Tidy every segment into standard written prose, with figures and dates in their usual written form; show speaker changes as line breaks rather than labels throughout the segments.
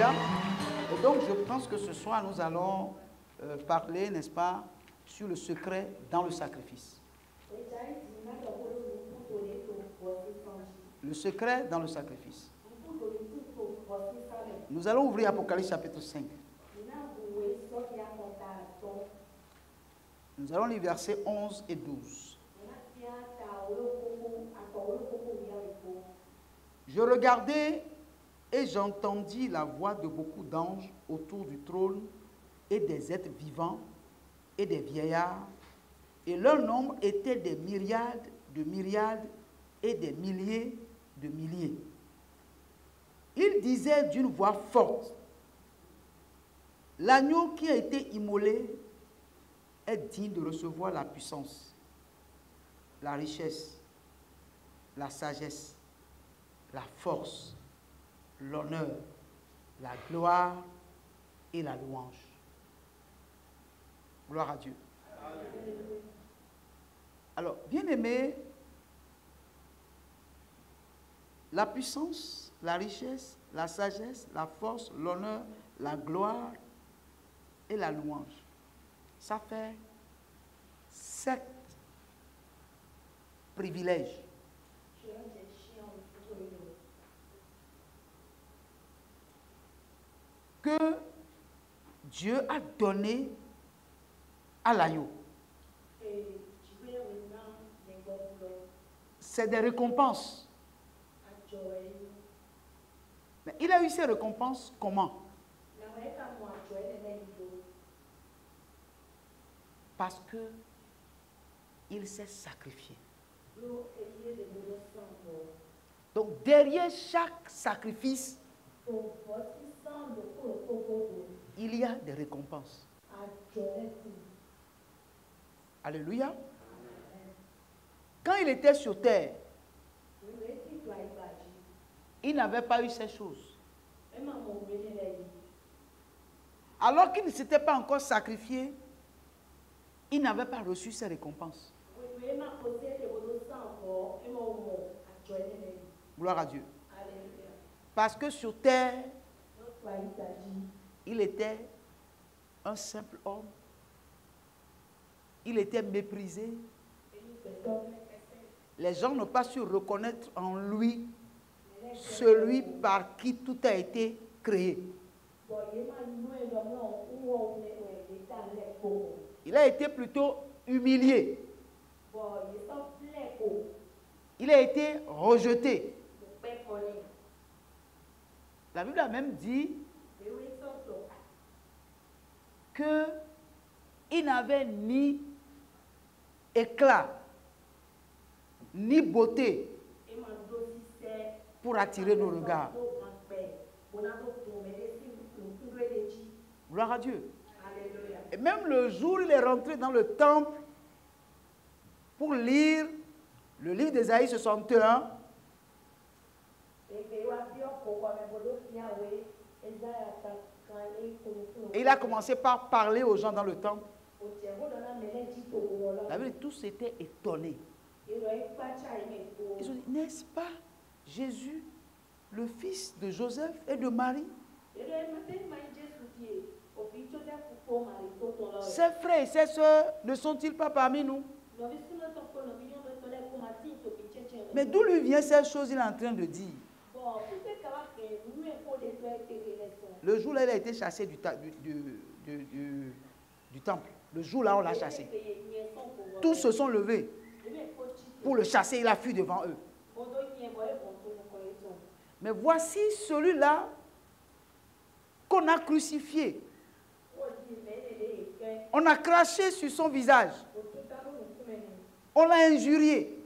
Alléluia. Et donc, je pense que ce soir, nous allons parler, n'est-ce pas, sur le secret dans le sacrifice. Le secret dans le sacrifice. Nous allons ouvrir Apocalypse chapitre 5. Nous allons lire versets 11 et 12. Je regardai et j'entendis la voix de beaucoup d'anges autour du trône et des êtres vivants et des vieillards, et leur nombre était des myriades de myriades et des milliers de milliers. Ils disaient d'une voix forte, l'agneau qui a été immolé est digne de recevoir la puissance, la richesse, la sagesse, la force, l'honneur, la gloire et la louange. Gloire à Dieu. Alors, bien-aimés, la puissance, la richesse, la sagesse, la force, l'honneur, la gloire et la louange, ça fait 7 privilèges que Dieu a donné à l'agneau. C'est des récompenses. Mais il a eu ces récompenses comment? Parce que il s'est sacrifié. Donc derrière chaque sacrifice, il y a des récompenses. Alléluia. Quand il était sur terre, il n'avait pas eu ces choses. Alors qu'il ne s'était pas encore sacrifié, il n'avait pas reçu ces récompenses. Gloire à Dieu. Parce que sur terre, il était un simple homme. Il était méprisé. Les gens n'ont pas su reconnaître en lui celui par qui tout a été créé. Il a été plutôt humilié. Il a été rejeté. La Bible a même dit qu'il n'avait ni éclat, ni beauté pour attirer nos regards. Gloire à Dieu. Et même le jour où il est rentré dans le temple pour lire le livre d'Ésaïe 61, et il a commencé par parler aux gens dans le temple. La Bible, tous étaient étonnés. Ils ont dit, n'est-ce pas Jésus, le fils de Joseph et de Marie? Ses frères et ses sœurs ne sont-ils pas parmi nous? Mais d'où lui vient cette chose qu'il est en train de dire? Le jour là, il a été chassé du temple. Le jour là, on l'a chassé. Tous se sont levés pour le chasser. Il a fui devant eux. Mais voici celui-là qu'on a crucifié. On a craché sur son visage. On l'a injurié.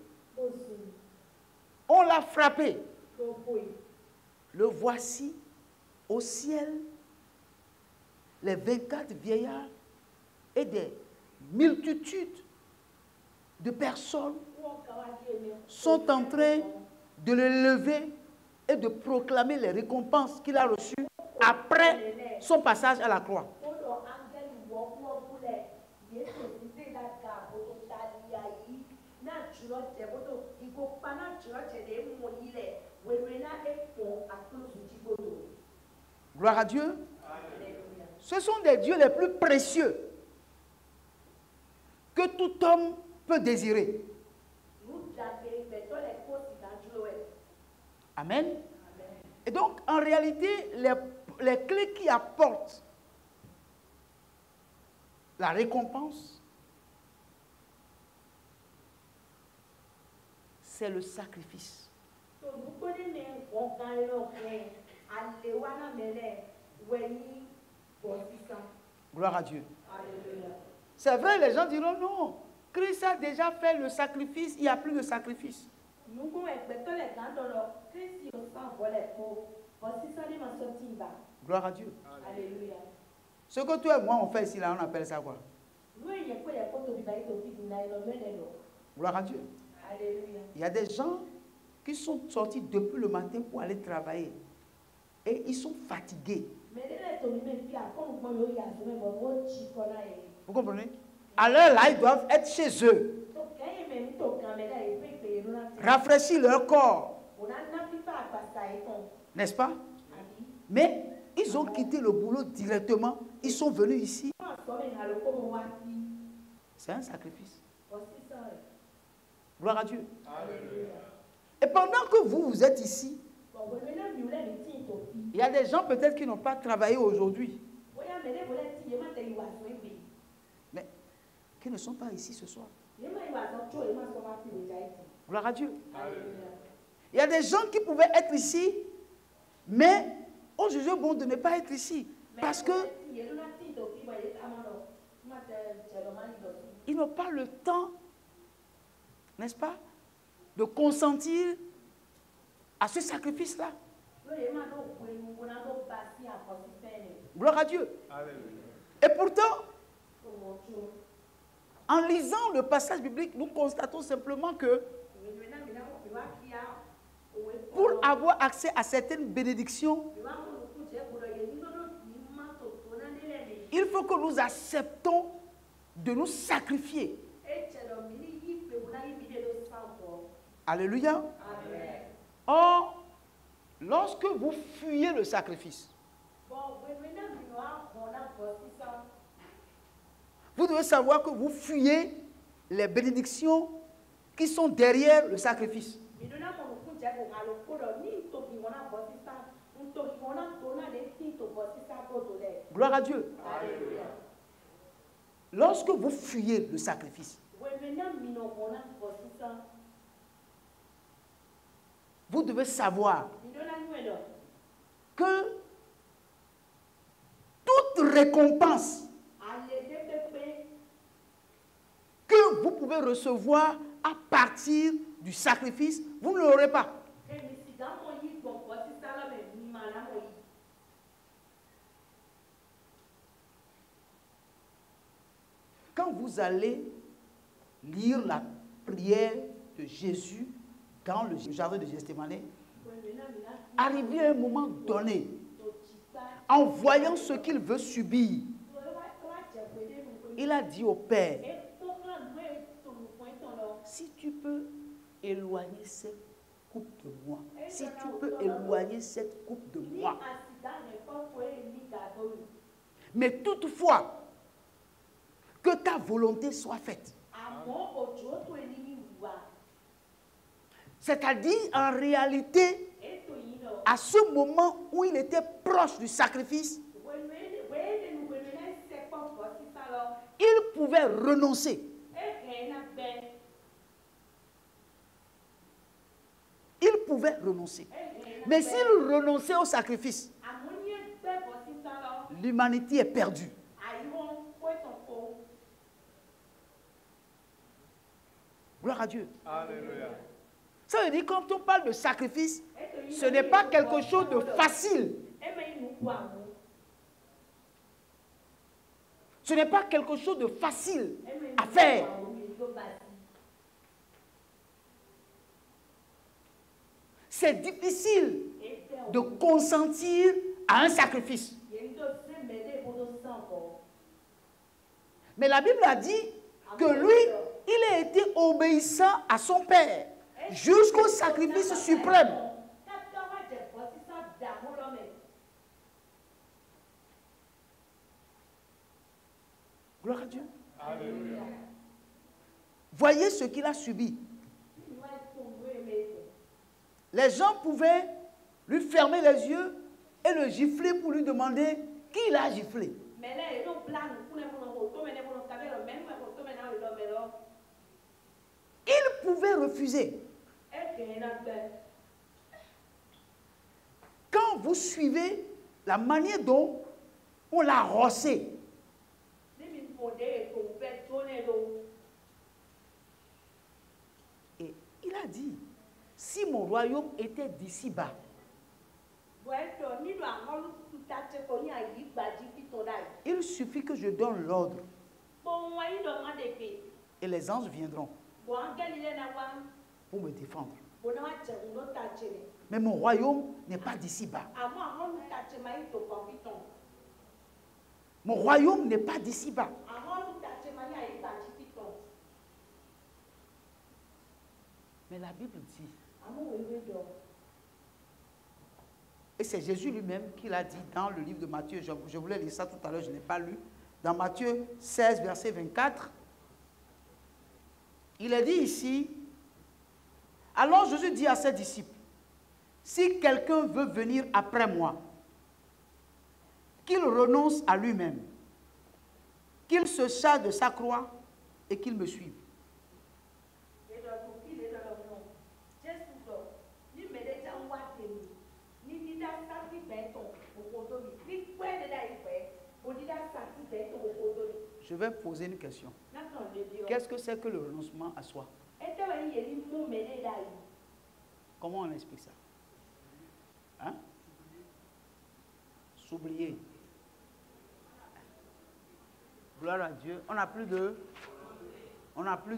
On l'a frappé. Le voici au ciel. Les 24 vieillards et des multitudes de personnes sont en train de le lever et de proclamer les récompenses qu'il a reçues après son passage à la croix. Gloire à Dieu. Ce sont des dieux les plus précieux que tout homme peut désirer. Amen. Et donc, en réalité, les clés qui apportent la récompense, c'est le sacrifice. Gloire à Dieu. C'est vrai, les gens diront non. Christ a déjà fait le sacrifice, il n'y a plus de sacrifice. Gloire à Dieu.
Alléluia.
Ce que toi et moi on fait ici, là, on appelle ça quoi? Gloire à Dieu.
Alléluia.
Il y a des gens qui sont sortis depuis le matin pour aller travailler. Et ils sont fatigués. Vous comprenez? À l'heure là, ils doivent être chez eux. Rafraîchir leur corps. N'est-ce pas? Mais ils ont quitté le boulot directement. Ils sont venus ici. C'est un sacrifice. Gloire à Dieu.
Alléluia.
Et pendant que vous êtes ici, il y a des gens peut-être qui n'ont pas travaillé aujourd'hui, mais qui ne sont pas ici ce soir. Gloire à Dieu.
Alléluia.
Il y a des gens qui pouvaient être ici, mais ont jugé bon de ne pas être ici. Parce que ils n'ont pas le temps, n'est-ce pas, de consentir à ce sacrifice-là. Gloire à Dieu.
Alléluia.
Et pourtant, en lisant le passage biblique, nous constatons simplement que pour avoir accès à certaines bénédictions, il faut que nous acceptons de nous sacrifier. Alléluia.
Amen.
Or, lorsque vous fuyez le sacrifice, vous devez savoir que vous fuyez les bénédictions qui sont derrière le sacrifice. Gloire à Dieu.
Alléluia.
Lorsque vous fuyez le sacrifice, vous devez savoir que toute récompense que vous pouvez recevoir à partir du sacrifice, vous ne l'aurez pas. Quand vous allez lire la prière de Jésus dans le jardin de Gethsémani, arrivé à un moment donné, en voyant ce qu'il veut subir, il a dit au Père, si tu peux éloigner cette coupe de moi, si tu peux éloigner cette coupe de moi, mais toutefois, que ta volonté soit faite. C'est-à-dire, en réalité, à ce moment où il était proche du sacrifice, il pouvait renoncer. Il pouvait renoncer. Mais s'il renonçait au sacrifice, l'humanité est perdue. Gloire à Dieu.
Alléluia.
Ça veut dire quand on parle de sacrifice, ce n'est pas quelque chose de facile. Ce n'est pas quelque chose de facile à faire. C'est difficile de consentir à un sacrifice. Mais la Bible a dit que lui, il a été obéissant à son Père jusqu'au sacrifice suprême. Gloire à Dieu.
Alléluia.
Voyez ce qu'il a subi. Les gens pouvaient lui fermer les yeux et le gifler pour lui demander qui l'a giflé. Il pouvait refuser. Quand vous suivez la manière dont on l'a rossé, et il a dit, si mon royaume était d'ici-bas, il suffit que je donne l'ordre et les anges viendront pour me défendre. Mais mon royaume n'est pas d'ici-bas. Mon royaume n'est pas d'ici-bas. Mais la Bible dit, et c'est Jésus lui-même qui l'a dit dans le livre de Matthieu, je voulais lire ça tout à l'heure, je n'ai pas lu, dans Matthieu 16, verset 24, il est dit ici, alors Jésus dit à ses disciples, si quelqu'un veut venir après moi, qu'il renonce à lui-même, qu'il se charge de sa croix et qu'il me suive. Je vais poser une question. Qu'est-ce que c'est que le renoncement à soi? Comment on explique ça? Hein? S'oublier. Gloire à Dieu. On n'a plus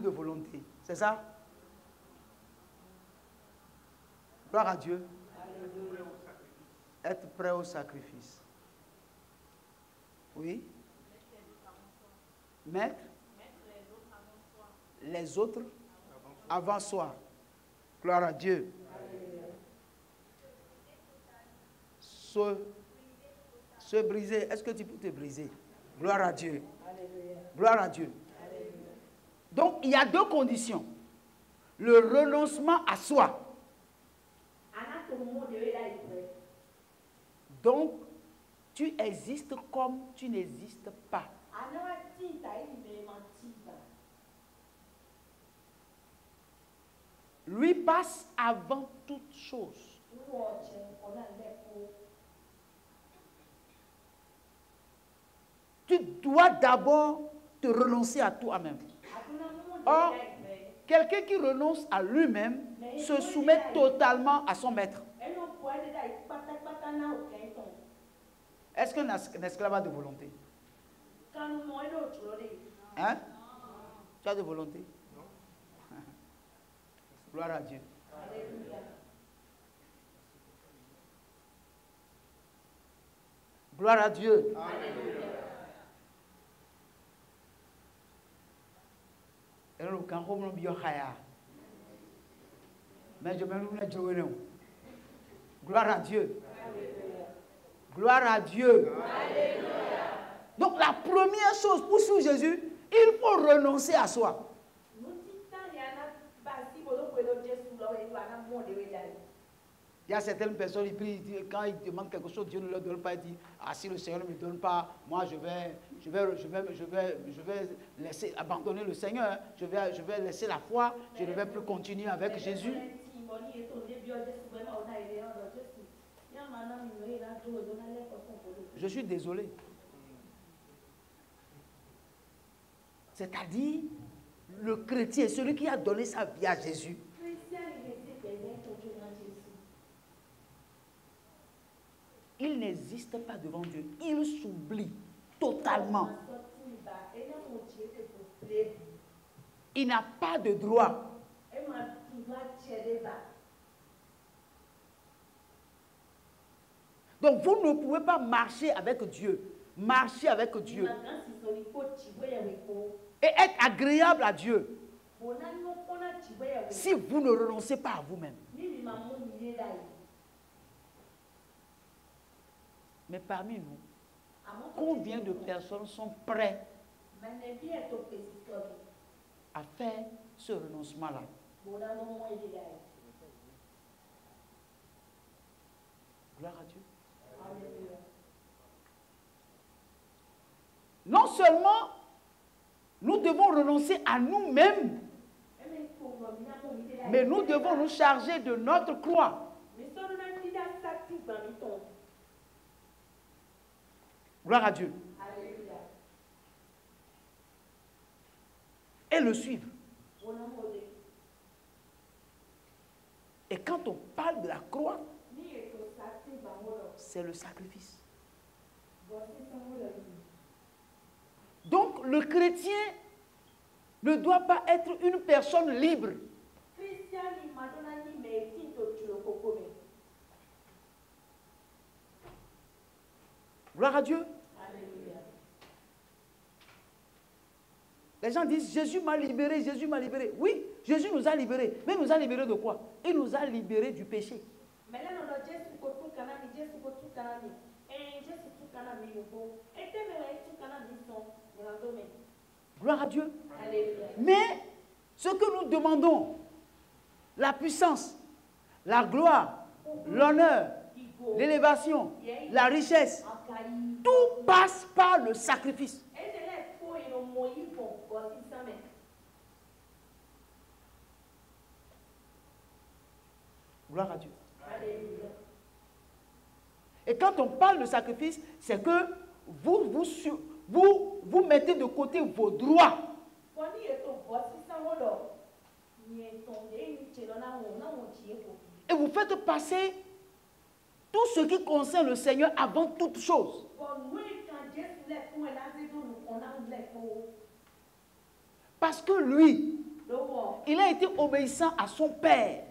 de volonté. C'est ça? Gloire à Dieu. Être prêt au sacrifice. Oui. Mettre les autres avant soi. Gloire à Dieu. Se briser. Est-ce que tu peux te briser? Gloire à Dieu. Gloire à Dieu. Donc, il y a deux conditions. Le renoncement à soi. Donc, tu existes comme tu n'existes pas. Lui passe avant toute chose. Tu dois d'abord te renoncer à toi-même. Or, quelqu'un qui renonce à lui-même se soumet totalement à son maître. Est-ce qu'un esclave a de volonté? Hein? Tu as de volonté? Non. Gloire à Dieu. Gloire à Dieu. Mais je me gloire à Dieu. Gloire à Dieu. Donc la première chose pour suivre Jésus, il faut renoncer à soi. Il y a certaines personnes qui prient, quand ils demandent quelque chose, Dieu ne leur donne pas. Ils disent, ah, si le Seigneur ne me donne pas, moi je vais laisser abandonner le Seigneur. Je vais laisser la foi. Je ne vais plus continuer avec Jésus. Je suis désolé. C'est-à-dire, le chrétien, celui qui a donné sa vie à Jésus, il n'existe pas devant Dieu. Il s'oublie totalement. Il n'a pas de droit. Donc vous ne pouvez pas marcher avec Dieu. Marcher avec Dieu. Et être agréable à Dieu. Si vous ne renoncez pas à vous-même. Mais parmi nous, combien de personnes sont prêtes à faire ce renoncement-là. Gloire à Dieu. Non seulement nous devons renoncer à nous-mêmes, mais nous devons nous charger de notre croix. Gloire à Dieu. Et le suivre. Et quand on parle de la croix, c'est le sacrifice. Donc le chrétien ne doit pas être une personne libre. Gloire à Dieu. Les gens disent, Jésus m'a libéré, Jésus m'a libéré. Oui, Jésus nous a libérés. Mais il nous a libérés de quoi? Il nous a libérés du péché. Gloire à Dieu. Mais ce que nous demandons, la puissance, la gloire, l'honneur, l'élévation, la richesse, tout passe par le sacrifice. Gloire à Dieu. Et quand on parle de sacrifice, c'est que vous mettez de côté vos droits. Et vous faites passer tout ce qui concerne le Seigneur avant toute chose. Parce que lui, il a été obéissant à son Père.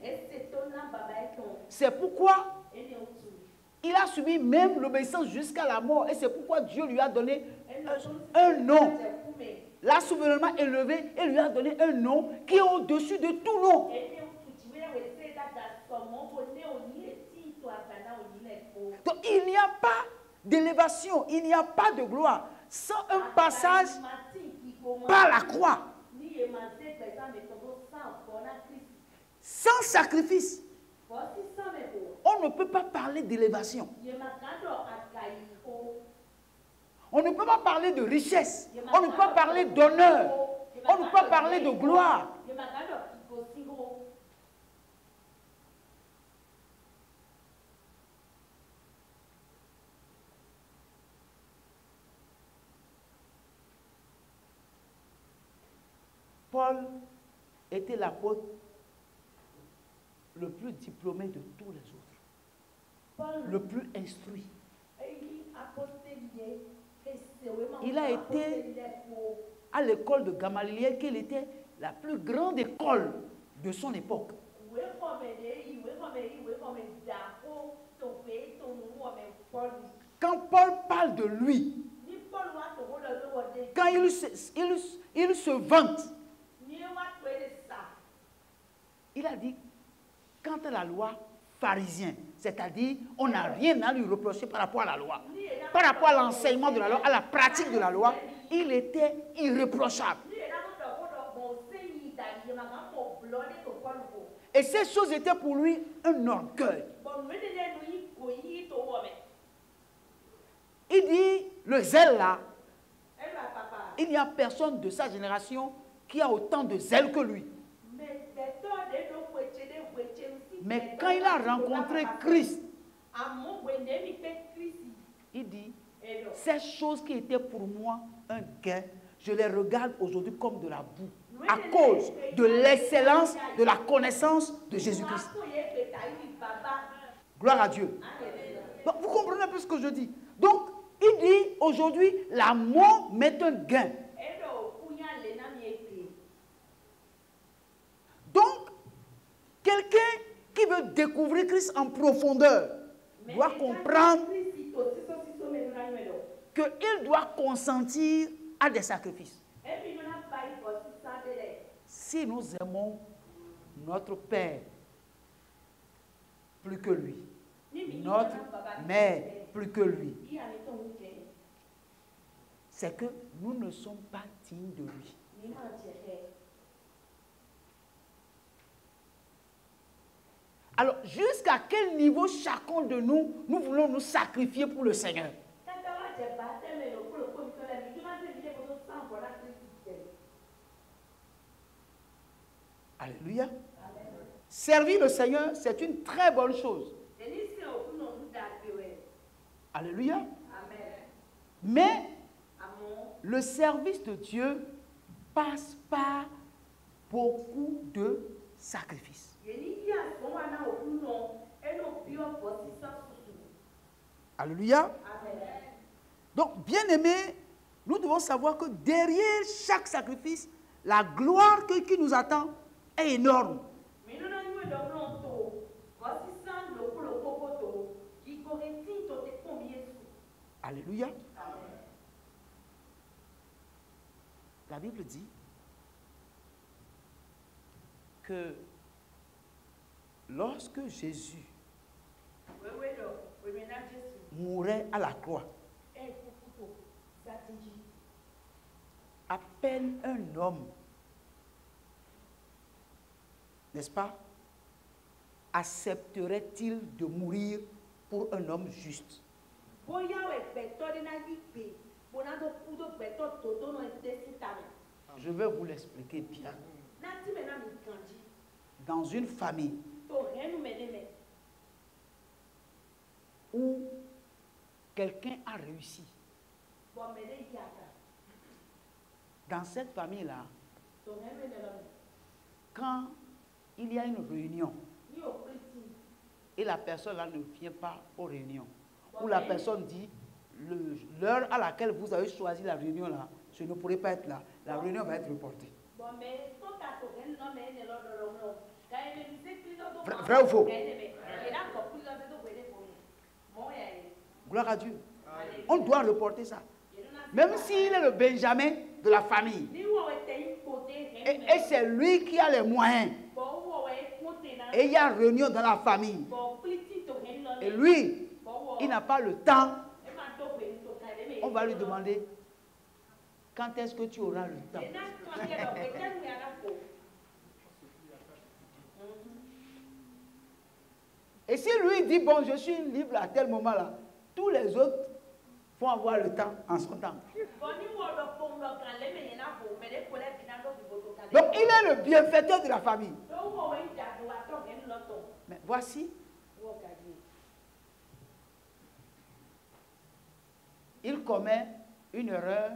C'est pourquoi il a subi même l'obéissance jusqu'à la mort. Et c'est pourquoi Dieu lui a donné un nom. L'a souverainement élevé et lui a donné un nom qui est au-dessus de tout nom. Donc il n'y a pas d'élévation, il n'y a pas de gloire sans un passage par la croix. Sans sacrifice, on ne peut pas parler d'élévation. On ne peut pas parler de richesse. On ne peut pas parler d'honneur. On ne peut pas parler de gloire. Paul était l'apôtre le plus diplômé de tous les autres, le plus instruit. Il a été à l'école de Gamaliel, qui était la plus grande école de son époque. Quand Paul parle de lui, quand il se vante, il a dit, quant à la loi pharisien, c'est-à-dire on n'a rien à lui reprocher par rapport à la loi. Par rapport à l'enseignement de la loi, à la pratique de la loi, il était irréprochable. Et ces choses étaient pour lui un orgueil. Il dit, le zèle là, il n'y a personne de sa génération qui a autant de zèle que lui. Mais quand il a rencontré Christ, il dit, ces choses qui étaient pour moi un gain, je les regarde aujourd'hui comme de la boue, à cause de l'excellence de la connaissance de Jésus-Christ. Gloire à Dieu. Donc, vous comprenez un peu ce que je dis. Donc, il dit aujourd'hui, la mort m'est un gain. Donc, quelqu'un qui veut découvrir Christ en profondeur doit comprendre qu'il doit consentir à des sacrifices. Si nous aimons notre Père plus que lui, notre mère plus que lui, c'est que nous ne sommes pas dignes de lui. Alors, jusqu'à quel niveau chacun de nous, nous voulons nous sacrifier pour le Seigneur? Alléluia. Servir le Seigneur, c'est une très bonne chose. Alléluia. Mais le service de Dieu passe par beaucoup de sacrifices. Alléluia. Donc, bien aimés, nous devons savoir que derrière chaque sacrifice, la gloire qui nous attend est énorme. Alléluia. La Bible dit que lorsque Jésus mourait à la croix, à peine un homme, n'est-ce pas, accepterait-il de mourir pour un homme juste? Je vais vous l'expliquer bien. Dans une famille où quelqu'un a réussi, dans cette famille-là, quand il y a une réunion et la personne là ne vient pas aux réunions, ou la personne dit l'heure à laquelle vous avez choisi la réunion là, je ne pourrai pas être là, la réunion va être reportée. Vrai ou faux? Gloire à Dieu. On doit reporter ça. Même s'il est le Benjamin de la famille. Et c'est lui qui a les moyens. Et il y a réunion dans la famille. Et lui, il n'a pas le temps. On va lui demander, quand est-ce que tu auras le temps? Et si lui dit, bon, je suis libre à tel moment-là, tous les autres vont avoir le temps en son temps. Donc, il est le bienfaiteur de la famille. Mais voici, il commet une erreur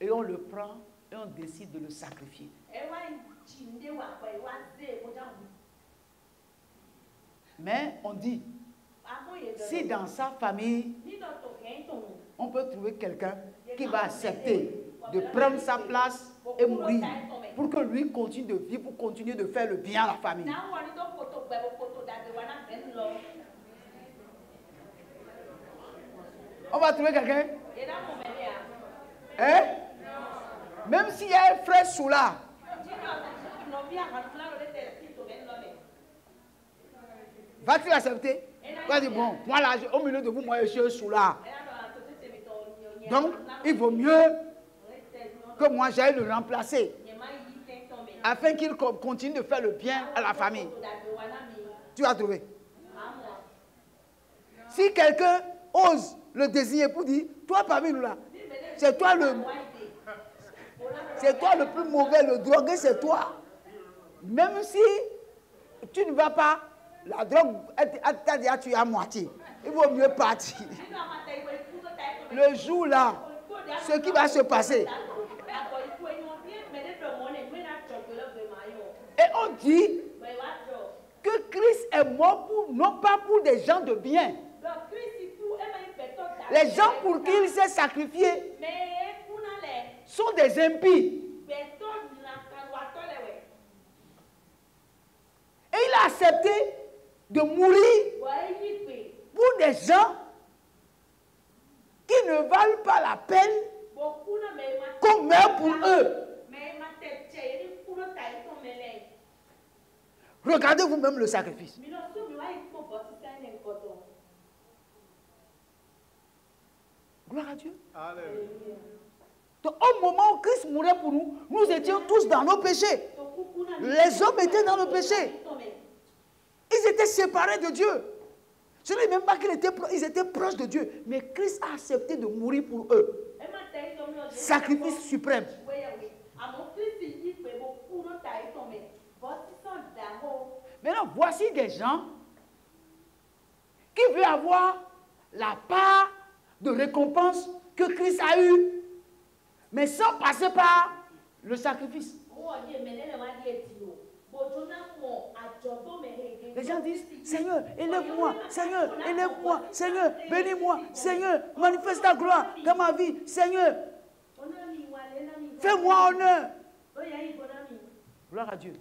et on le prend et on décide de le sacrifier. Mais on dit, si dans sa famille, on peut trouver quelqu'un qui va accepter de prendre sa place et mourir pour que lui continue de vivre, pour continuer de faire le bien à la famille. On va trouver quelqu'un? Hein? Même s'il y a un frère Soula. Va-t-il accepter? Il va dire, bon, moi là, au milieu de vous, moi je suis un Soula. Donc, il vaut mieux que moi j'aille le remplacer afin qu'il continue de faire le bien à la famille. Tu vas trouver. Si quelqu'un ose le désigner pour dire, toi parmi nous là, c'est toi le plus mauvais, le drogué c'est toi. Même si tu ne vas pas, la drogue t'a déjà tué à moitié. Il vaut mieux partir. Le jour là, ce qui va se passer. Et on dit que Christ est mort non pas pour des gens de bien. Les gens pour qui il s'est sacrifié sont des impies. Et il a accepté de mourir pour des gens qui ne valent pas la peine qu'on meure pour eux. Regardez vous-même le sacrifice. Gloire à Dieu.
Alléluia.
Donc, au moment où Christ mourait pour nous, nous étions tous dans nos péchés. Les hommes étaient dans nos péchés. Ils étaient séparés de Dieu. Ce n'est même pas qu'ils étaient proches de Dieu, mais Christ a accepté de mourir pour eux. Sacrifice suprême. Maintenant, voici des gens qui veulent avoir la part de récompense que Christ a eue, mais sans passer par le sacrifice. Les gens disent, Seigneur, élève-moi, Seigneur, élève-moi, Seigneur, bénis-moi, Seigneur, manifeste ta gloire dans ma vie, Seigneur, fais-moi honneur. Gloire à Dieu.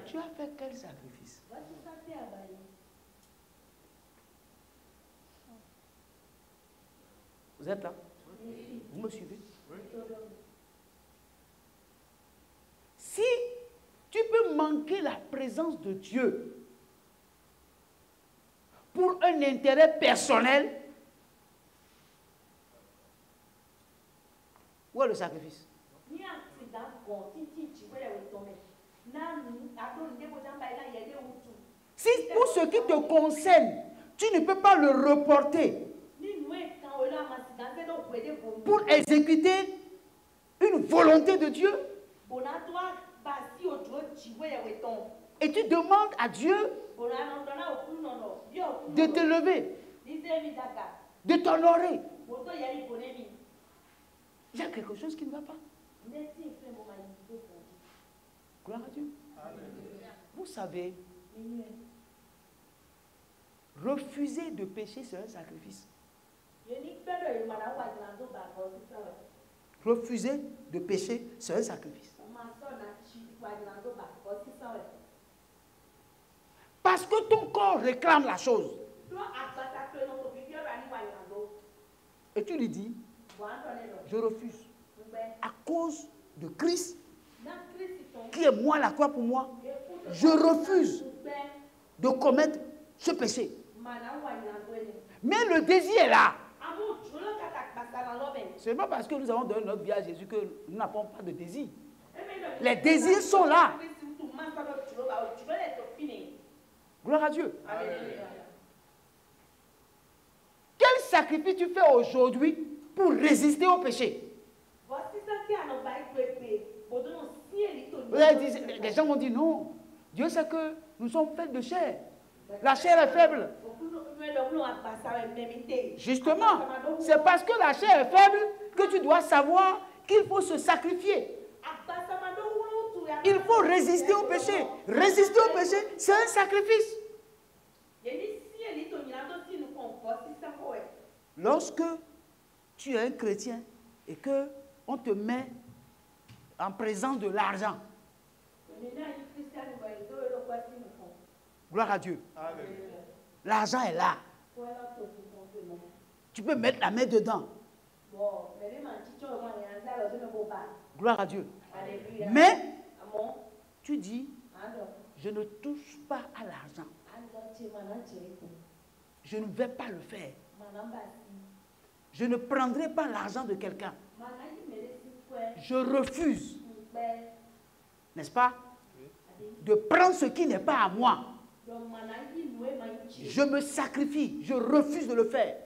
Tu as fait quel sacrifice? Vous êtes là? Vous me suivez? Si tu peux manquer la présence de Dieu pour un intérêt personnel, où est le sacrifice? Si pour ce qui te concerne, tu ne peux pas le reporter pour exécuter une volonté de Dieu, et tu demandes à Dieu de te lever, de t'honorer, il y a quelque chose qui ne va pas. Gloire à Dieu. Vous savez, refuser de pécher, c'est un sacrifice. Refuser de pécher, c'est un sacrifice. Parce que ton corps réclame la chose. Et tu lui dis, je refuse. À cause de Christ, qui est moi la croix pour moi, je refuse de commettre ce péché. Mais le désir est là. Ce n'est pas parce que nous avons donné notre vie à Jésus que nous n'avons pas de désir. Les désirs sont là. Gloire à Dieu. Quel sacrifice tu fais aujourd'hui pour résister au péché? Les gens vont dire non. Dieu sait que nous sommes faits de chair. La chair est faible. Justement, c'est parce que la chair est faible que tu dois savoir qu'il faut se sacrifier. Il faut résister au péché. Résister au péché, c'est un sacrifice. Lorsque tu es un chrétien et qu'on te met en présence de l'argent, gloire à Dieu. L'argent est là. Tu peux mettre la main dedans. Gloire à Dieu. Mais tu dis, je ne touche pas à l'argent. Je ne vais pas le faire. Je ne prendrai pas l'argent de quelqu'un. Je refuse, n'est-ce pas, de prendre ce qui n'est pas à moi. Je me sacrifie, je refuse de le faire.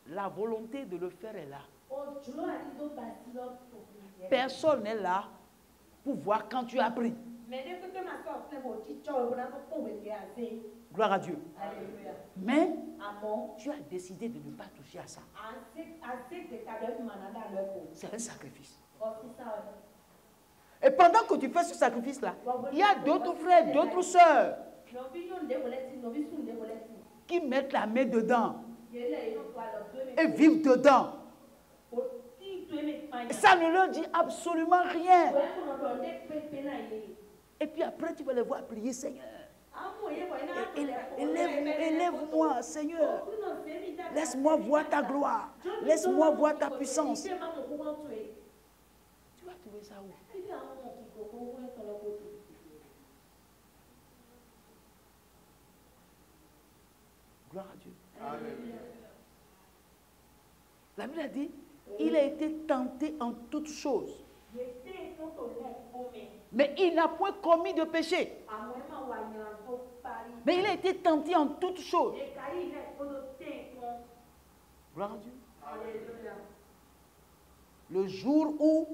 La volonté de le faire est là. Personne n'est là pour voir quand tu as pris. Gloire à Dieu. Mais tu as décidé de ne pas toucher à ça. C'est un sacrifice. Et pendant que tu fais ce sacrifice-là, il y a d'autres frères, d'autres sœurs qui mettent la main dedans et vivent dedans. Ça ne leur dit absolument rien. Et puis après, tu vas les voir prier, Seigneur. Élève-moi, Seigneur. Laisse-moi voir ta gloire. Laisse-moi voir ta puissance. Tu vas trouver ça où? Gloire à Dieu. La Bible a dit, Il a été tenté en toutes choses. Mais il n'a point commis de péché. Mais il a été tenté en toutes choses. Gloire à Dieu. Le jour où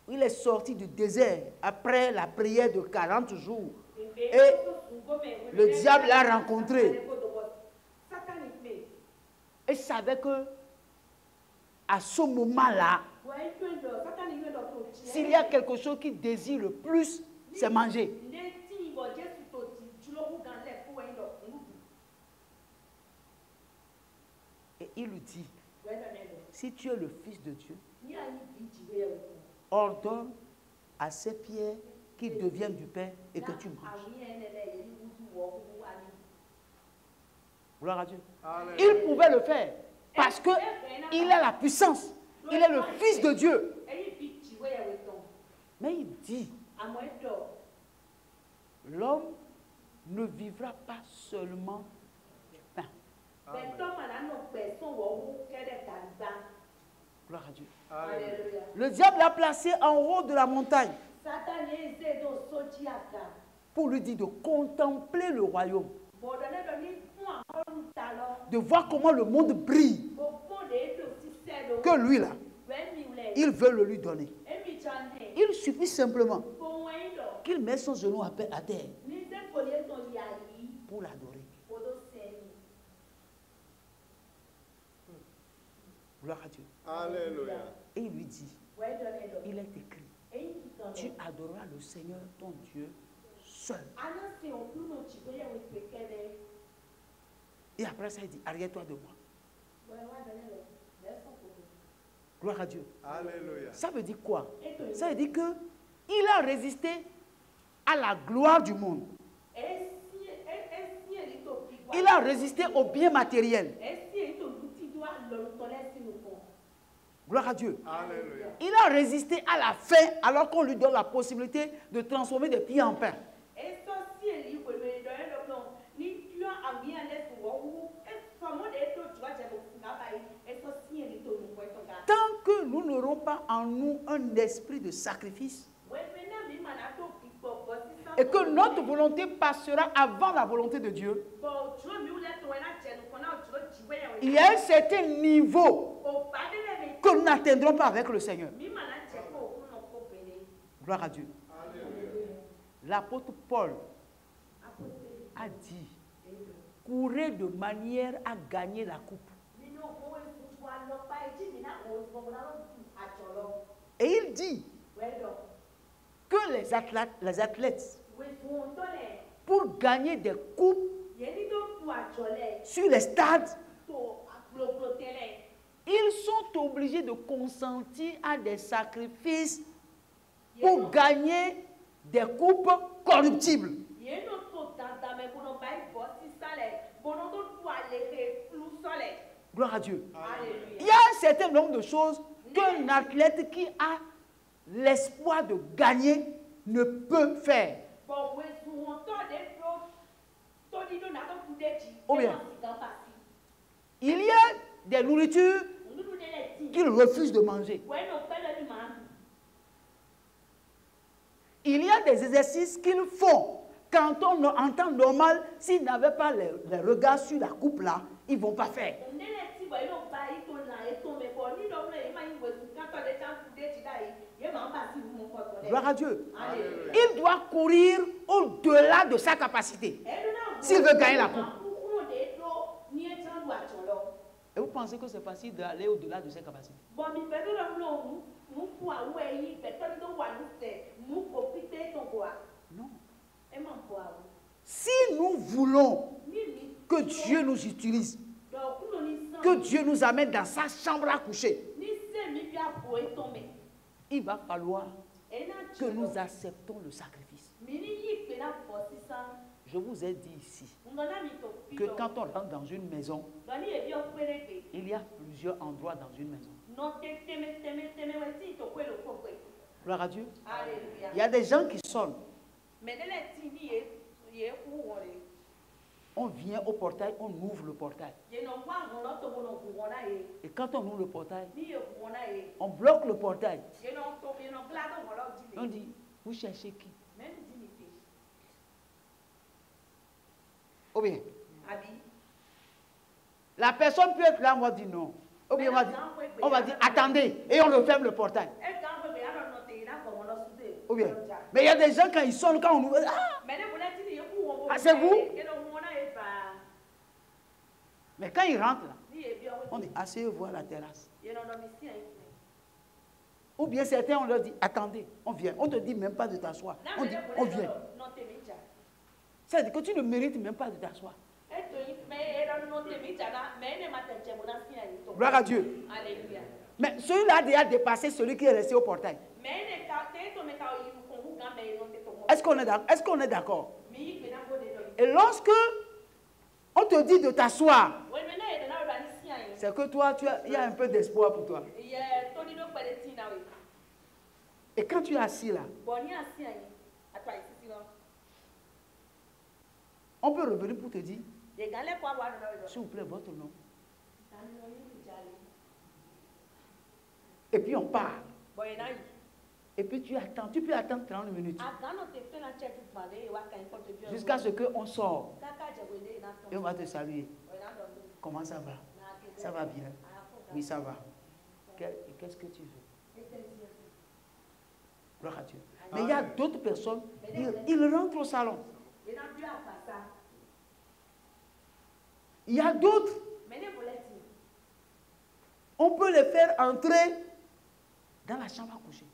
il est sorti du désert, après la prière de 40 jours, et le diable l'a rencontré. Et savait que à ce moment-là, s'il y a quelque chose qu'il désire le plus, c'est manger. Et il lui dit, si tu es le Fils de Dieu, ordonne à ces pierres qu'ils deviennent du pain et que tu manges. Gloire à Dieu.
Alléluia.
Il pouvait le faire parce qu'il a la puissance. Il est le Fils de Dieu. Mais il dit, l'homme ne vivra pas seulement du pain. Gloire à Dieu.
Alléluia.
Le diable l'a placé en haut de la montagne pour lui dire de contempler le royaume, de voir comment le monde brille, que lui là, il veut le lui donner. Il suffit simplement qu'il mette son genou à terre pour l'adorer. Gloire à Dieu.
Alléluia.
Et il lui dit, il est écrit, tu adoreras le Seigneur ton Dieu seul. Et après ça, il dit, arrête-toi de moi. Gloire à Dieu.
Alléluia.
Ça veut dire quoi? Ça veut dire que il a résisté à la gloire du monde. Il a résisté au bien matériel. Gloire à Dieu.
Alléluia.
Il a résisté à la faim alors qu'on lui donne la possibilité de transformer des pierres en pain. Tant que nous n'aurons pas en nous un esprit de sacrifice et que notre volonté passera avant la volonté de Dieu, il y a un certain niveau que nous n'atteindrons pas avec le Seigneur. Gloire à Dieu. L'apôtre Paul a dit, courez de manière à gagner la coupe. Et il dit que les athlètes, pour gagner des coupes sur les stades, ils sont obligés de consentir à des sacrifices pour gagner des coupes corruptibles. Gloire à Dieu. Il y a un certain nombre de choses qu'un athlète qui a l'espoir de gagner ne peut faire. Ou bien, il y a des nourritures qu'il refuse de manger. Il y a des exercices qu'ils font. Quand on, en temps normal, s'ils n'avaient pas les regards sur la coupe là, ils ne vont pas faire. Gloire à Dieu.
Alléluia.
Il doit courir au-delà de sa capacité s'il veut gagner la coupe. Et vous pensez que c'est facile d'aller au-delà de ses capacités? Non. Si nous voulons que Dieu nous utilise, que Dieu nous amène dans sa chambre à coucher, il va falloir que nous acceptons le sacrifice. Je vous ai dit ici que quand on rentre dans une maison, il y a plusieurs endroits dans une maison. Gloire à Dieu. Il y a des gens qui sonnent. On on vient au portail, on ouvre le portail. Et quand on ouvre le portail, on bloque le portail. On dit, vous cherchez qui? Ou bien, la personne peut être là, moi dit non. Ou bien on va dire attendez, et on referme le portail. Ou bien, mais il y a des gens quand ils sonnent, quand on ouvre, ah, c'est vous? Mais quand ils rentrent là, on dit asseyez-vous à la terrasse. Ou bien certains, on leur dit attendez, on vient. On ne te dit même pas de t'asseoir. On dit on vient. C'est-à-dire que tu ne mérites même pas de t'asseoir. Gloire à Dieu. Mais celui-là a déjà dépassé celui qui est resté au portail. Est-ce qu'on est d'accord? Et lorsque on te dit de t'asseoir, c'est que toi, il y a un peu d'espoir pour toi. Et quand tu es assis là, on peut revenir pour te dire, s'il vous plaît, votre nom. Et puis on part. Et puis tu attends, tu peux attendre 30 minutes. Jusqu'à ce qu'on sort. Et on va te saluer. Comment ça va? Ça va bien? Oui, ça va. Qu'est-ce que tu veux? Gloire à Dieu. Mais il y a d'autres personnes, ils rentrent au salon. Il y a d'autres, on peut les faire entrer dans la chambre à coucher.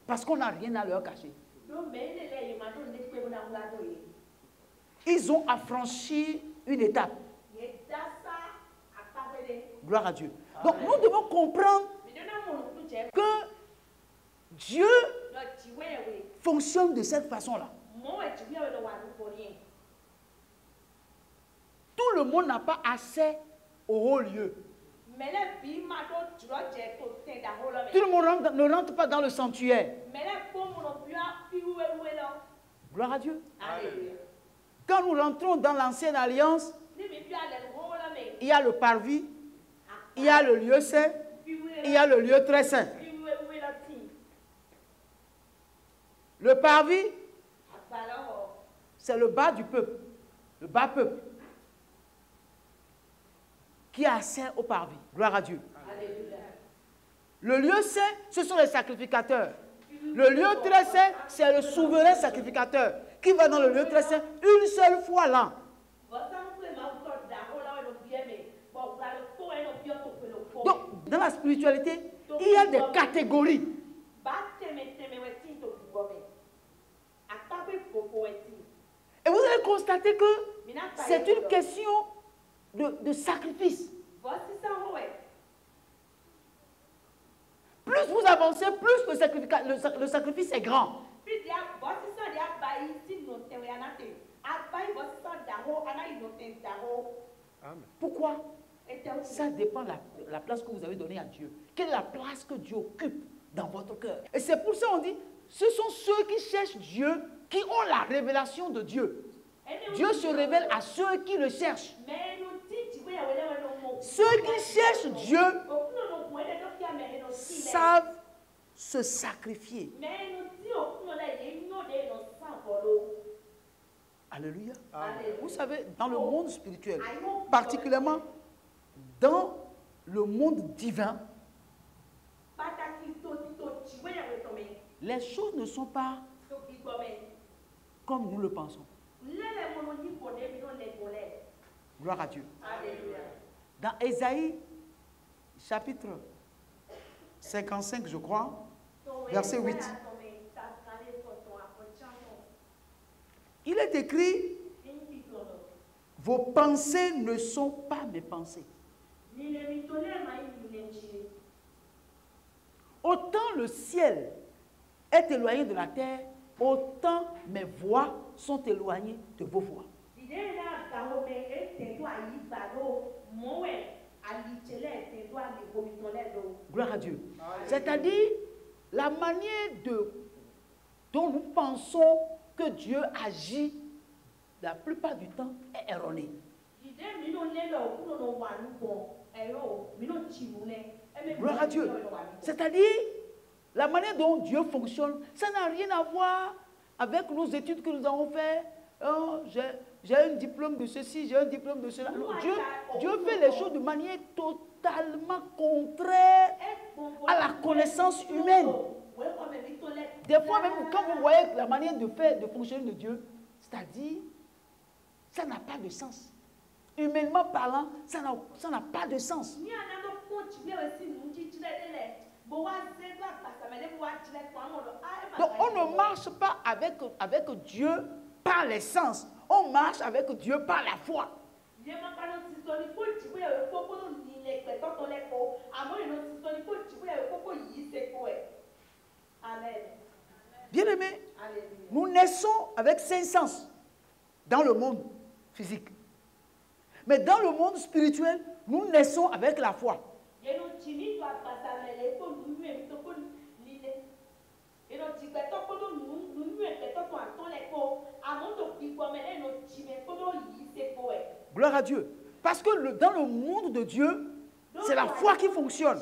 Parce qu'on n'a rien à leur cacher. Ils ont affranchi une étape. Gloire à Dieu. Donc nous devons comprendre que Dieu fonctionne de cette façon-là. Tout le monde n'a pas accès au haut lieu. Tout le monde ne rentre pas dans le sanctuaire. Gloire à Dieu.
Alléluia.
Quand nous rentrons dans l'ancienne alliance, il y a le parvis, il y a le lieu saint, il y a le lieu très saint. Le parvis, c'est le bas du peuple, le bas peuple, qui a accès au parvis. Gloire à Dieu.
Alléluia.
Le lieu saint, ce sont les sacrificateurs. Le lieu très saint, c'est le souverain sacrificateur qui va dans le lieu très saint une seule fois l'an. Donc, dans la spiritualité, il y a des catégories. Et vous allez constater que c'est une question de sacrifice. Plus vous avancez, plus le sacrifice est grand.
Amen.
Pourquoi? Ça dépend de la place que vous avez donnée à Dieu. Quelle est la place que Dieu occupe dans votre cœur? Et c'est pour ça qu'on dit, ce sont ceux qui cherchent Dieu, qui ont la révélation de Dieu. Dieu se révèle à ceux qui le cherchent. Ceux qui cherchent Dieu savent se sacrifier. Alléluia. Vous savez, dans le monde spirituel, particulièrement dans le monde divin, les choses ne sont pas comme nous le pensons. Gloire à Dieu. Dans Ésaïe, chapitre 55, je crois, verset 8, il est écrit, vos pensées ne sont pas mes pensées. Autant le ciel est éloigné de la terre, autant mes voix sont éloignées de vos voix. Gloire à Dieu. C'est-à-dire la manière dont nous pensons que Dieu agit la plupart du temps, est erronée. Gloire à Dieu. C'est-à-dire, la manière dont Dieu fonctionne, ça n'a rien à voir avec nos études que nous avons faites. Oh, j'ai un diplôme de ceci, j'ai un diplôme de cela. Non, Dieu fait les choses de manière totalement contraire à la connaissance humaine. Des fois même, quand vous voyez la manière de faire, de fonctionner de Dieu, c'est-à-dire, ça n'a pas de sens. Humainement parlant, ça n'a pas de sens. Donc on ne marche pas avec Dieu par les sens. On marche avec Dieu par la foi. Bien-aimés, nous naissons avec 5 sens dans le monde physique. Mais dans le monde spirituel, nous naissons avec la foi. Gloire à Dieu. Parce que dans le monde de Dieu, c'est la foi qui fonctionne.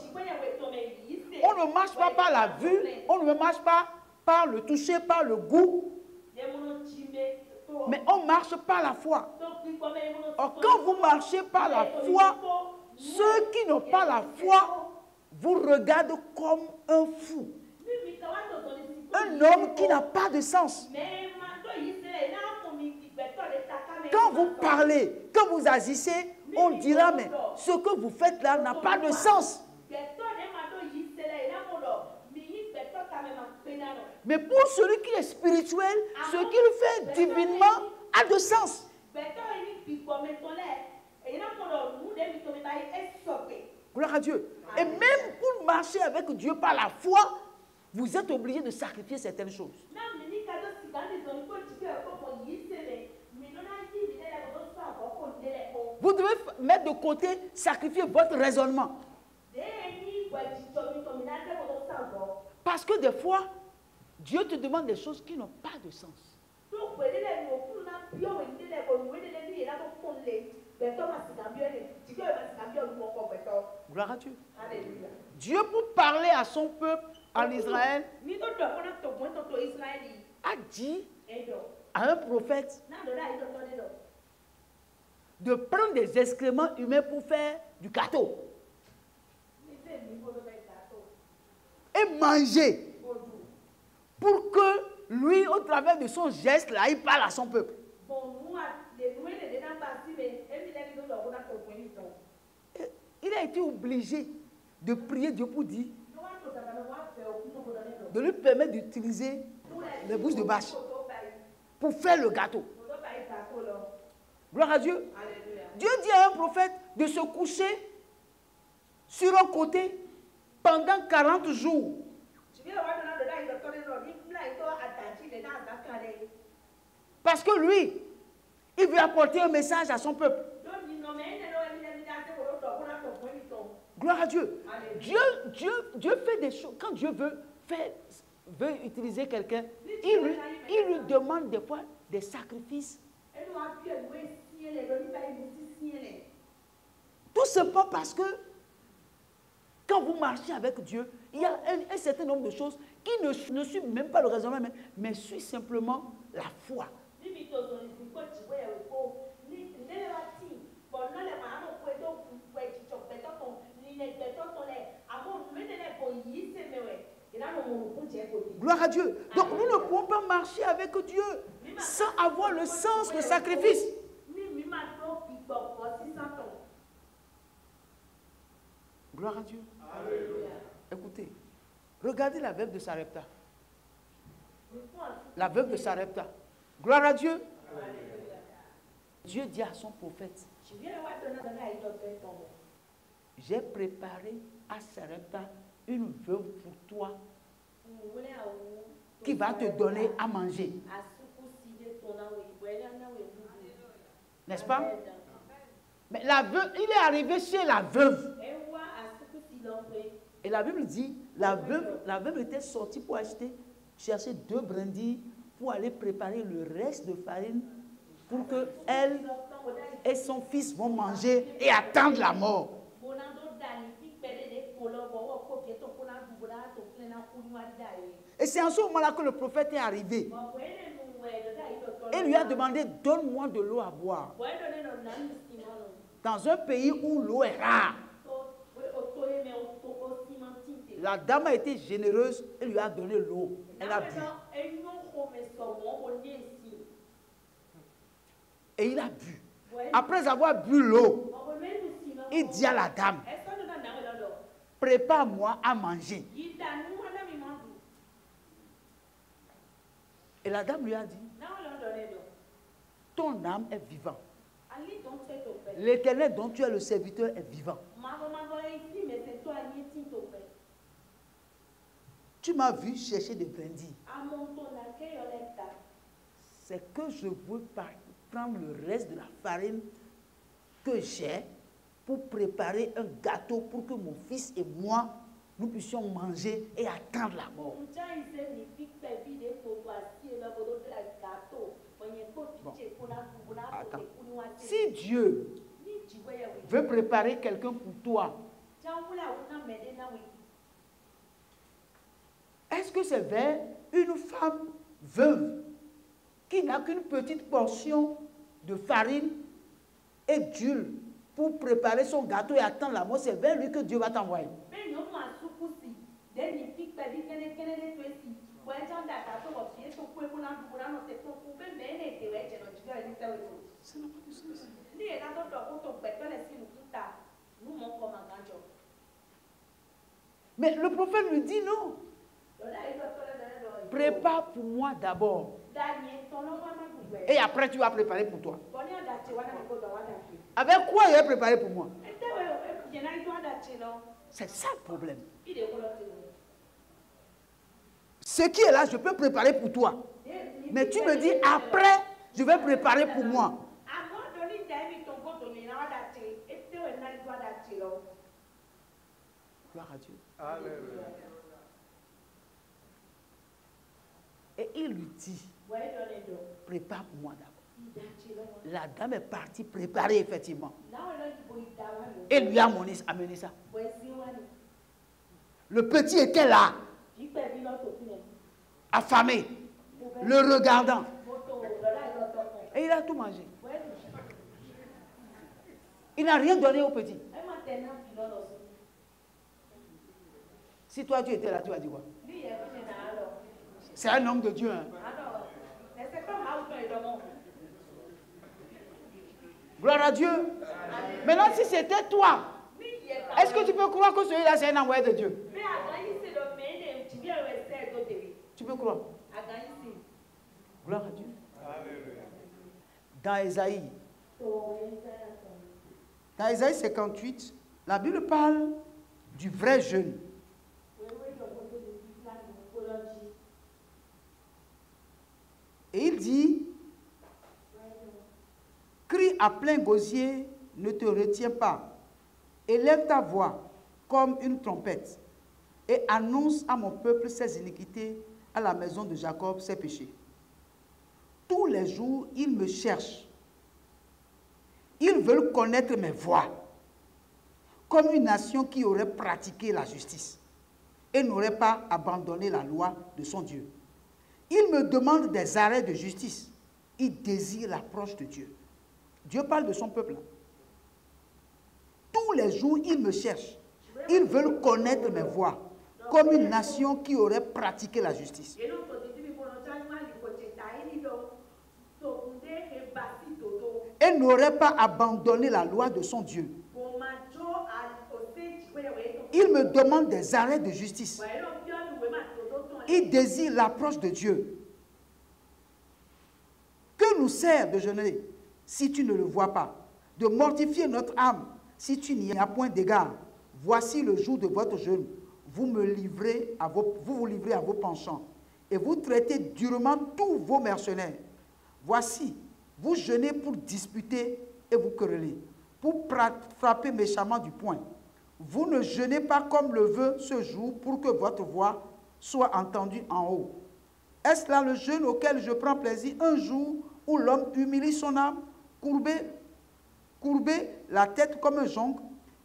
On ne marche pas par la vue, on ne marche pas par le toucher, par le goût. Mais on marche par la foi. Or, quand vous marchez par la foi, ceux qui n'ont pas la foi vous regardent comme un fou. Un homme qui n'a pas de sens. Quand vous parlez, quand vous agissez, on dira, mais ce que vous faites là n'a pas de sens. Mais pour celui qui est spirituel, ce qu'il fait divinement a de sens. Gloire à Dieu. Et même pour marcher avec Dieu par la foi, vous êtes obligé de sacrifier certaines choses. Vous devez mettre de côté, sacrifier votre raisonnement. Parce que des fois, Dieu te demande des choses qui n'ont pas de sens. Gloire à Dieu.
Alléluia.
Dieu, pour parler à son peuple en Israël, a dit à un prophète de prendre des excréments humains pour faire du gâteau. Et manger. Pour que lui, au travers de son geste, là, il parle à son peuple. Il a été obligé de prier Dieu pour dire, de lui permettre d'utiliser les bouches de vache pour faire le gâteau. Gloire à Dieu.
Alléluia.
Dieu dit à un prophète de se coucher sur un côté pendant 40 jours. Parce que lui, il veut apporter un message à son peuple. Gloire à Dieu. Dieu fait des choses. Quand Dieu veut utiliser quelqu'un, il lui demande des fois des sacrifices. Tout simplement parce que quand vous marchez avec Dieu, il y a un certain nombre de choses qui ne suivent même pas le raisonnement, mais suivent simplement la foi. Gloire à Dieu. Donc nous ne pouvons pas marcher avec Dieu sans avoir le sens de sacrifice. Gloire à Dieu.
Alléluia.
Écoutez, regardez la veuve de Sarepta. La veuve de Sarepta. Gloire à Dieu.
Alléluia.
Dieu dit à son prophète, j'ai préparé à Sarepta une veuve pour toi qui va te donner à manger. N'est-ce pas? Mais la veuve, il est arrivé chez la veuve. Et la Bible dit, la veuve était sortie pour chercher 2 brindilles pour aller préparer le reste de farine pour que elle et son fils vont manger et attendre la mort. Et c'est en ce moment-là que le prophète est arrivé. Et lui a demandé, donne-moi de l'eau à boire. Dans un pays où l'eau est rare. La dame a été généreuse et lui a donné l'eau. Elle a bu. Et il a bu. Après avoir bu l'eau, il dit à la dame, prépare-moi à manger. Et la dame lui a dit, ton âme est vivante. L'Éternel dont tu es le serviteur est vivant. Tu m'as vu chercher des brindilles. C'est que je veux prendre le reste de la farine que j'ai pour préparer un gâteau pour que mon fils et moi, nous puissions manger et attendre la mort. Bon. Attends. Si Dieu veut préparer quelqu'un pour toi, est-ce que c'est vers une femme veuve qui n'a qu'une petite portion de farine et d'huile pour préparer son gâteau et attendre la mort, c'est vers lui que Dieu va t'envoyer? Ça n'a pas de sens. Mais le prophète lui dit non. Prépare pour moi d'abord. Et après, tu vas préparer pour toi. Avec quoi il va préparer pour moi? C'est ça le problème. Ce qui est là, je peux préparer pour toi. Mais tu me dis, après, je vais préparer pour moi. Gloire à Dieu.
Alléluia.
Et il lui dit, prépare pour moi d'abord. La dame est partie préparer effectivement. Et lui a amené ça. Le petit était là, affamé, le regardant. Et il a tout mangé. Il n'a rien donné au petit. Si toi tu étais là, tu vas dire quoi? C'est un homme de Dieu. Hein? Gloire à Dieu. Maintenant, si c'était toi, est-ce que tu peux croire que celui-là, c'est un envoyé de Dieu? Tu peux croire? Gloire à Dieu. Dans Ésaïe 58, la Bible parle du vrai jeûne. Et il dit, crie à plein gosier, ne te retiens pas. Élève ta voix comme une trompette et annonce à mon peuple ses iniquités, à la maison de Jacob ses péchés. Tous les jours, ils me cherchent. Ils veulent connaître mes voies, comme une nation qui aurait pratiqué la justice et n'aurait pas abandonné la loi de son Dieu. Ils me demandent des arrêts de justice. Ils désirent l'approche de Dieu. Dieu parle de son peuple. Tous les jours, ils me cherchent. Ils veulent connaître mes voies, comme une nation qui aurait pratiqué la justice. Et n'aurait pas abandonné la loi de son Dieu. Il me demande des arrêts de justice. Il désire l'approche de Dieu. Que nous sert de jeûner si tu ne le vois pas? De mortifier notre âme si tu n'y as point d'égard. Voici le jour de votre jeûne. Vous vous livrez à vos penchants et vous traitez durement tous vos mercenaires. Voici, vous jeûnez pour disputer et vous quereller, pour frapper méchamment du poing. Vous ne jeûnez pas comme le veut ce jour pour que votre voix soit entendue en haut. Est-ce là le jeûne auquel je prends plaisir? Un jour où l'homme humilie son âme, courber la tête comme un jonc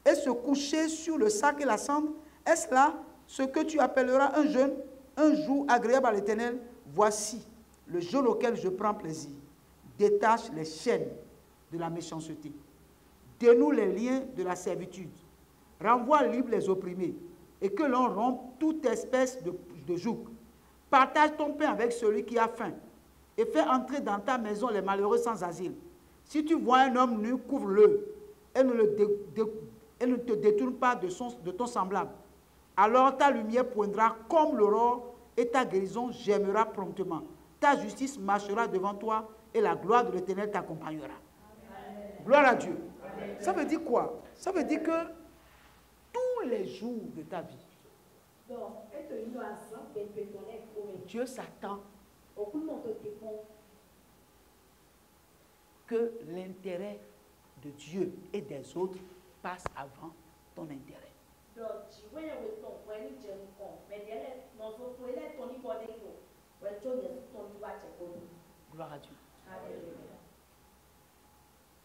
et se coucher sur le sac et la cendre? Est-ce là ce que tu appelleras un jeûne, un jour agréable à l'Éternel? Voici le jour auquel je prends plaisir. Détache les chaînes de la méchanceté. Dénoue les liens de la servitude. Renvoie libre les opprimés et que l'on rompe toute espèce de joug. Partage ton pain avec celui qui a faim et fais entrer dans ta maison les malheureux sans asile. Si tu vois un homme nu, couvre-le et ne te détourne pas de ton semblable. Alors ta lumière poindra comme l'aurore et ta guérison germera promptement. Ta justice marchera devant toi et la gloire de l'Éternel t'accompagnera. Gloire à Dieu. Amen. Ça veut dire quoi? Ça veut dire que tous les jours de ta vie, Dieu s'attend que l'intérêt de Dieu et des autres passe avant ton intérêt. Gloire à Dieu.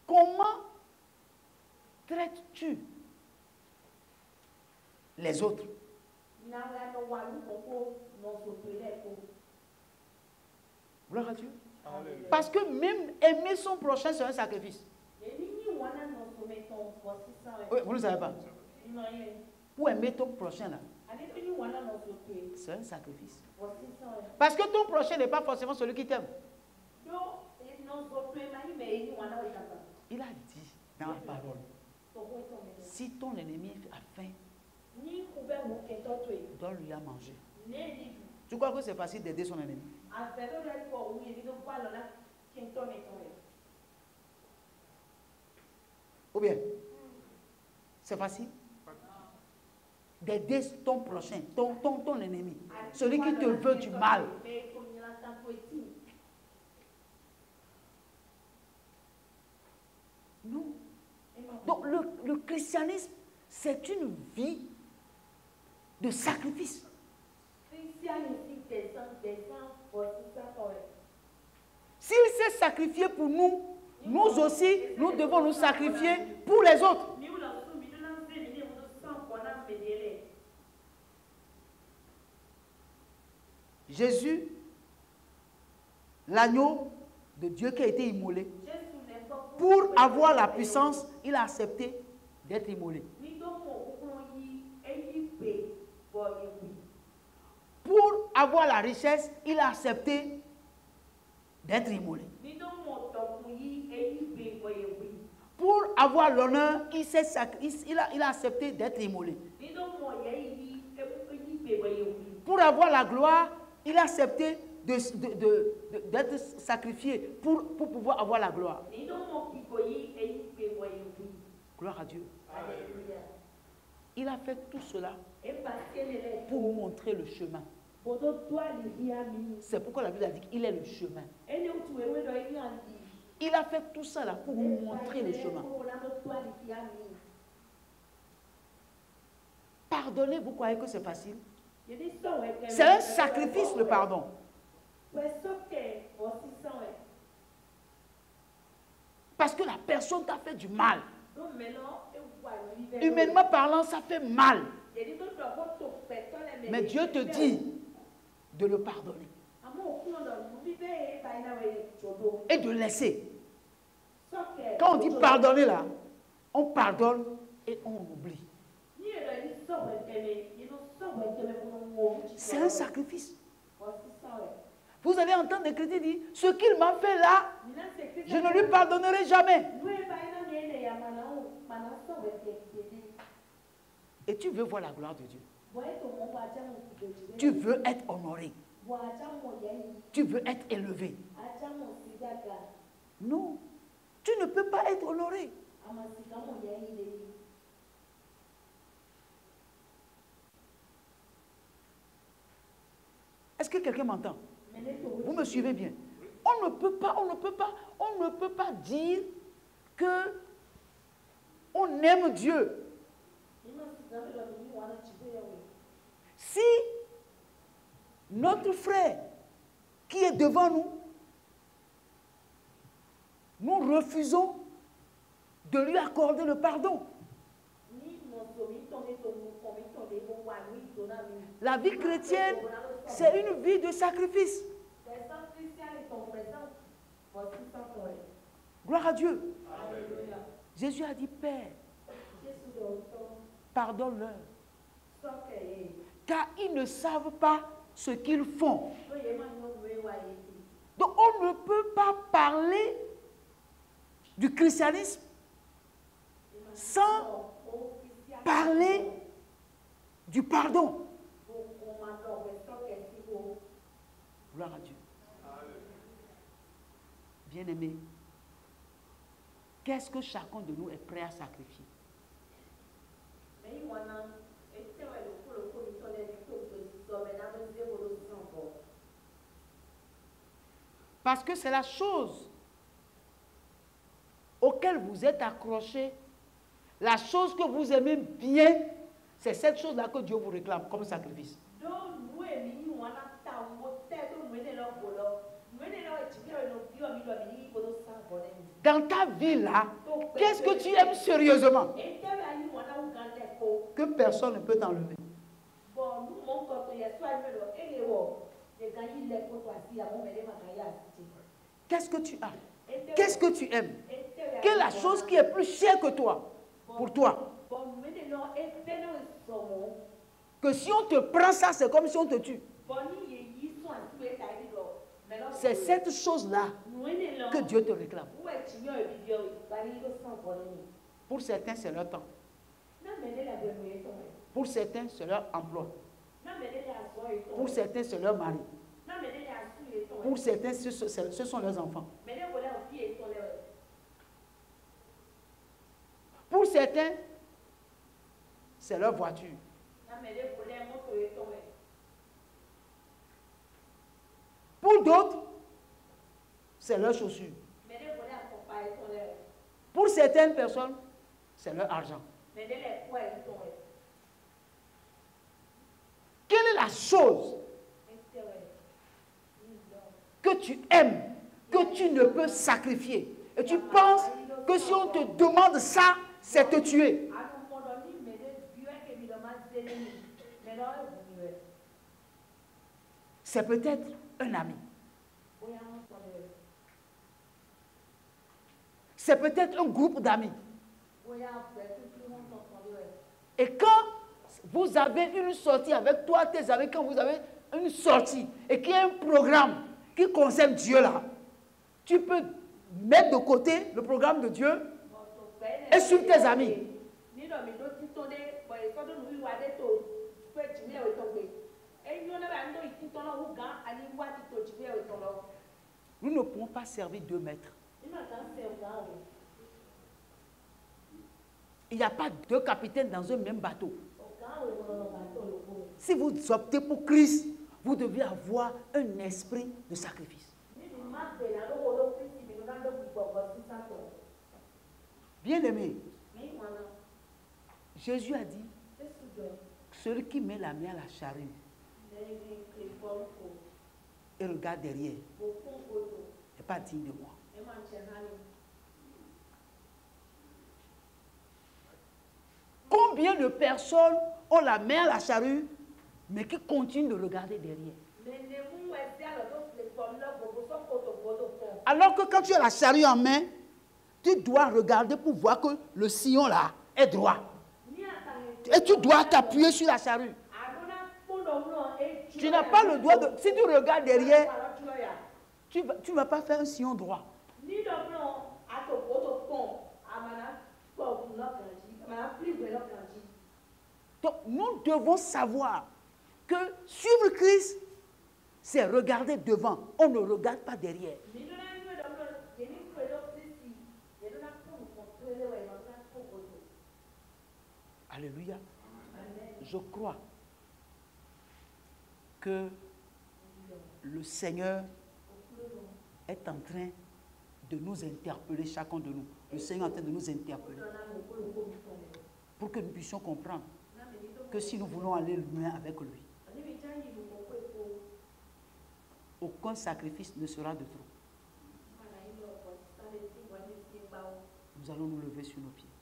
Comment traites-tu les autres? Gloire à Dieu. Parce que même aimer son prochain, c'est un sacrifice. Oui, vous ne savez pas. Pour aimer ton prochain, là, c'est un sacrifice. Parce que ton prochain n'est pas forcément celui qui t'aime. Il a dit dans la parole, si ton ennemi a faim, donne-lui à manger. Tu crois que c'est facile d'aider son ennemi? Ou bien, c'est facile d'aider ton prochain, ton ennemi, celui qui te veut du mal. Non. Donc le christianisme, c'est une vie de sacrifice. S'il s'est sacrifié pour nous, nous aussi, nous devons nous sacrifier pour les autres. Jésus, l'agneau de Dieu qui a été immolé, pour avoir la puissance, il a accepté d'être immolé. Pour avoir la richesse, il a accepté d'être immolé. Pour avoir l'honneur, il a accepté d'être immolé. Pour avoir la gloire, il a accepté d'être sacrifié pour pouvoir avoir la gloire. Gloire à Dieu. Il a fait tout cela pour nous montrer le chemin. C'est pourquoi la Bible a dit qu'il est le chemin. Il a fait tout ça là pour nous montrer le chemin. Pardonner, vous croyez que c'est facile? C'est un sacrifice, le pardon. Parce que la personne t'a fait du mal. Humainement parlant, ça fait mal. Mais Dieu te dit de le pardonner. Et de laisser. Quand on dit pardonner là, on pardonne et on oublie. C'est un sacrifice. Vous allez entendre des chrétiens dire, ce qu'il m'a fait là, je ne lui pardonnerai jamais. Et tu veux voir la gloire de Dieu. Tu veux être honoré. Tu veux être élevé. Non, tu ne peux pas être honoré. Est-ce que quelqu'un m'entend? Vous me suivez bien? On ne peut pas dire que on aime Dieu. Si notre frère qui est devant nous nous refusons de lui accorder le pardon. La vie chrétienne, c'est une vie de sacrifice. Gloire à Dieu. Jésus a dit, Père, pardonne-leur, car ils ne savent pas ce qu'ils font. Donc on ne peut pas parler du christianisme sans parler du pardon. Gloire à Dieu. Bien-aimés, qu'est-ce que chacun de nous est prêt à sacrifier? Parce que c'est la chose auquel vous êtes accroché, la chose que vous aimez bien, c'est cette chose-là que Dieu vous réclame comme sacrifice. Dans ta vie là, qu'est-ce que tu aimes sérieusement que personne ne peut t'enlever? Qu'est-ce que tu as? Qu'est-ce que tu aimes? Quelle est la chose qui est plus chère que toi, pour toi? Que si on te prend ça, c'est comme si on te tue. C'est cette chose-là que Dieu te réclame. Pour certains, c'est leur temps. Pour certains, c'est leur emploi. Pour certains, c'est leur mari. Pour certains, ce sont leurs enfants. Pour certains, c'est leur voiture. Pour d'autres, c'est leurs chaussures. Pour certaines personnes, c'est leur argent. Quelle est la chose que tu aimes, que tu ne peux sacrifier? Et tu penses que si on te demande ça, c'est te tuer. C'est peut-être un ami. C'est peut-être un groupe d'amis. Et quand vous avez une sortie avec toi, tes amis, quand vous avez une sortie et qu'il y a un programme qui concerne Dieu là, tu peux mettre de côté le programme de Dieu et suivre tes amis. Nous ne pouvons pas servir 2 maîtres. Il n'y a pas 2 capitaines dans un même bateau. Si vous optez pour Christ, vous devez avoir un esprit de sacrifice. Bien-aimé, Jésus a dit, celui qui met la main à la charrue et regarde derrière n'est pas digne de moi. Combien de personnes ont la main à la charrue, mais qui continuent de regarder derrière? Alors que quand tu as la charrue en main, tu dois regarder pour voir que le sillon là est droit. Et tu dois t'appuyer sur la charrue. Tu n'as pas le droit de... Si tu regardes derrière, tu ne vas pas faire un sillon droit. Donc, nous devons savoir que suivre Christ, c'est regarder devant. On ne regarde pas derrière. Alléluia. Je crois que le Seigneur est en train de nous interpeller, chacun de nous. Le Seigneur est en train de nous interpeller pour que nous puissions comprendre que si nous voulons aller loin avec lui, aucun sacrifice ne sera de trop. Nous allons nous lever sur nos pieds.